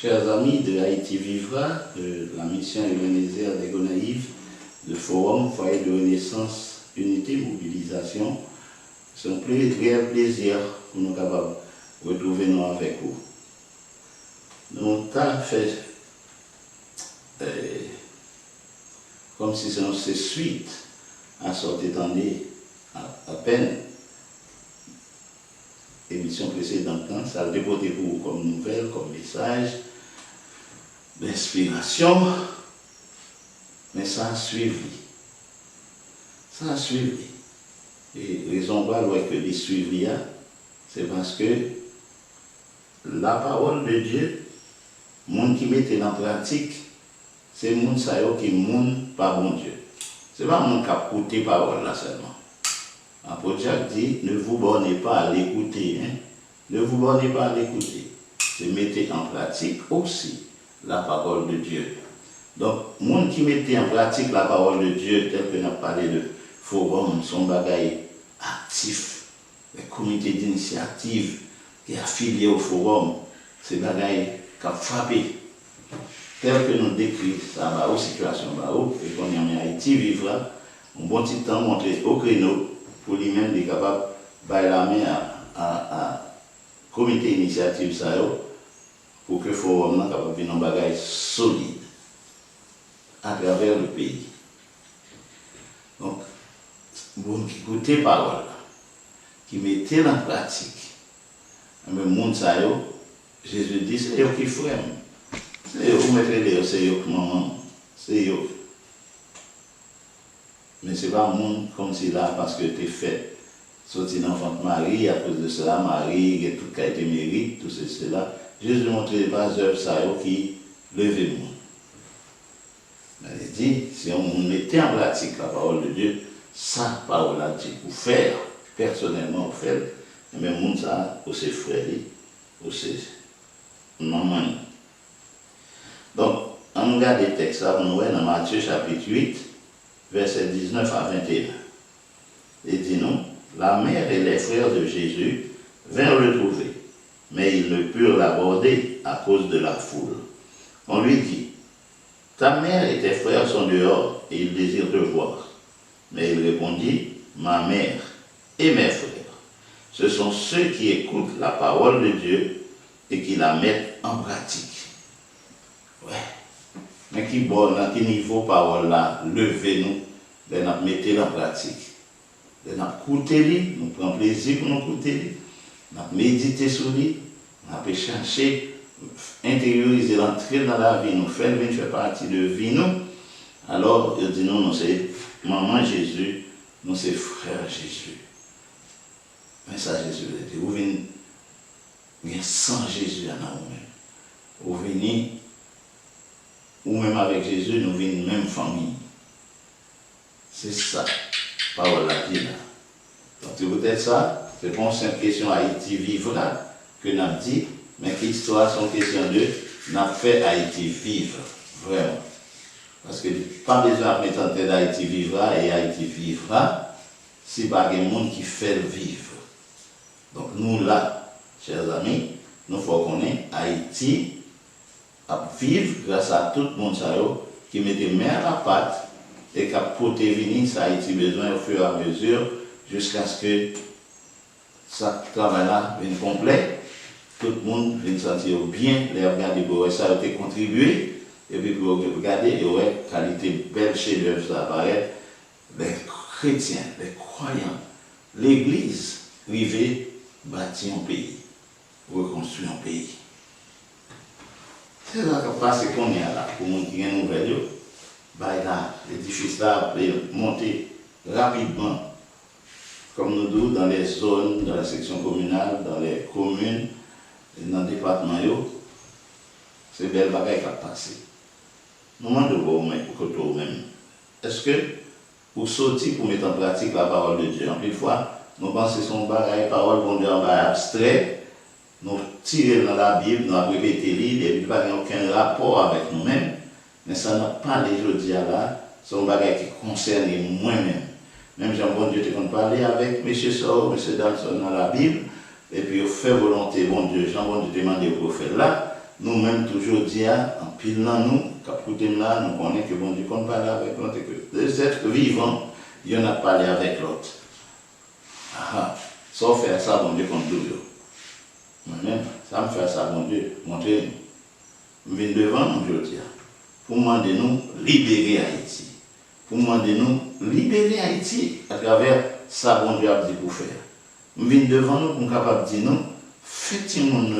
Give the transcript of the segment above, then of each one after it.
Chers amis de Haïti Vivra, de la mission Ebenezer des Gonaïves, de Forum, Foyer de Renaissance, Unité, Mobilisation, c'est un réel plaisir pour nous capables de retrouver nous avec vous. Nous avons fait comme si c'est suite à sortir d'année à peine émission précédente, ça a déposé pour vous comme nouvelle, comme message d'inspiration, mais ça a suivi. Ça a suivi. Et raison pour laquelle que les suivi, c'est parce que la parole de Dieu, les gens qui mettent en pratique, c'est les gens qui ne pas bon Dieu. Ce n'est pas les gens qui ont écouté la parole là seulement. Apôtre Jacques dit, ne vous bornez pas à l'écouter. Hein? Ne vous bornez pas à l'écouter. C'est mettre en pratique aussi la parole de Dieu. Donc, les gens qui mettent en pratique la parole de Dieu, tel que nous avons parlé de forum, son bagaille actif, les comités d'initiative qui sont affiliés au forum, c'est bagaille qui a frappé. Tel que nous décrivons ça va aux situations, et qu'on y a mis Haïti vivra, un bon petit temps montré au créneau pour lui-même être capable de bailler la main à comité d'initiative pour que le forum soit capable de faire un bagage solide à travers le pays. Donc, bon qui écoutez la parole, qui mettez en pratique, mais le monde, Jésus dit, c'est eux qui frère. C'est eux qui mettez, c'est eux qui maman, c'est eux. Mais ce n'est pas un monde comme si là, parce que tu es fait sortir d'enfant de Marie, à cause de cela, Marie, et tout qui a été mérite, tout cela. Jésus montre les bases œuvres qui lèvent le monde. Il dit, si on mettait en pratique la parole de Dieu, sa parole là, pour faire, personnellement, pour faire, mais le monde, ça, pour ses frères, pour ses mamans. Donc, on regarde les textes, nous voyons dans Matthieu chapitre 8, versets 19 à 21. Il dit non, la mère et les frères de Jésus vinrent le trouver, mais ils ne purent l'aborder à cause de la foule. On lui dit, ta mère et tes frères sont dehors et ils désirent te voir. Mais il répondit, ma mère et mes frères, ce sont ceux qui écoutent la parole de Dieu et qui la mettent en pratique. Ouais. Mais qui bon, à quel niveau parole là, levez-nous, nous mettez en pratique. Nous écoutez, nous prenons plaisir pour nous écouter, nous méditer sur lui, nous chercher, intérioriser, entrer dans la vie, nous faire partie de la vie, nous. Alors, il dit non, c'est maman Jésus, nous c'est frère Jésus. Mais ça, Jésus l'a dit, vous venez sans Jésus à nous-mêmes. Vous venez ou même avec Jésus, nous venons même famille. C'est ça, parole la vie là. Donc c'est peut-être ça, c'est pas une question Haïti vivre là, que nous avons dit, mais que l'histoire, c'est une question de, nous avons fait Haïti vivre, vraiment. Parce que pas besoin de mettre en tête Haïti vivra et Haïti vivra, si pas un monde qui fait le vivre. Donc nous là, chers amis, nous faut qu'on ait Haïti à vivre grâce à tout le monde qui met des mains à la pâte et qui a porté venir ça Haïti besoin au fur et à mesure jusqu'à ce que ça travail-là vienne complet, tout le monde vienne sentir bien, les regarder pour ça a été contribué, et puis pour regarder, et ouais, qualité belle chef-d'œuvre ça apparaît, les chrétiens, les croyants, l'église privée bâtit un pays, reconstruit un pays. C'est là qu'on est là, pour les gens qui ont une nouvelle, l'édifice là peut monter rapidement, comme nous disons, dans les zones, dans la section communale, dans les communes, dans le département, c'est belle bagaille qui a passé. Nous demandons pour même. Est-ce que pour sortir, pour mettre en pratique la parole de Dieu, en plus fois, nous pensons que son bagaille, parole, bon Dieu, en bas abstrait, nous tirons dans la Bible, nous avons répété l'île, et il n'y a aucun rapport avec nous-mêmes, mais ça n'a pas les jours là, c'est un bagage qui concerne moi-même. Même Jean-Bon Dieu te parler avec M. Sor, M. Dalson dans la Bible, et puis il fait volonté, bon Dieu, Jean-Bon Dieu demande au prophète là, nous-mêmes, toujours dit, en pile dans nous, quand là, nous connaissons que bon Dieu qu'on parle avec l'autre, et que les êtres vivants, il y en a parlé avec l'autre. Ah, ça fait ça, bon Dieu, qu'on doit. Moi-même, ça me fait ça, bon Dieu, montrez-nous. Je viens devant nous, je dis, pour demander nous libérer Haïti. Pour demander nous libérer Haïti à travers ça, bon Dieu a dit pour faire. Je viens devant nous pour capable de dire nous, faites le monde,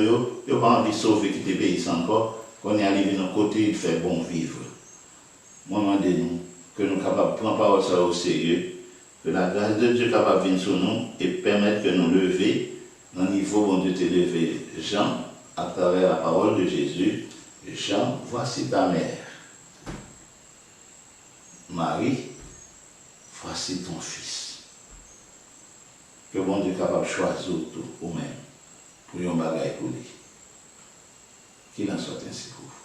nous pas envie de sauver qui te pays encore, qu'on est arrivé de notre côté et de faire bon vivre. Moi, je demande nous que nous sommes capables de prendre parole ça au sérieux, que la grâce de Dieu est capable de venir sur nous et permettre que nous lever dans le niveau où Dieu t'a levé Jean à travers la parole de Jésus. Jean, voici ta mère. Marie, voici ton fils. Que bon Dieu est capable de choisir tout ou même pour un bagage pour lui. Qu'il en soit ainsi pour vous.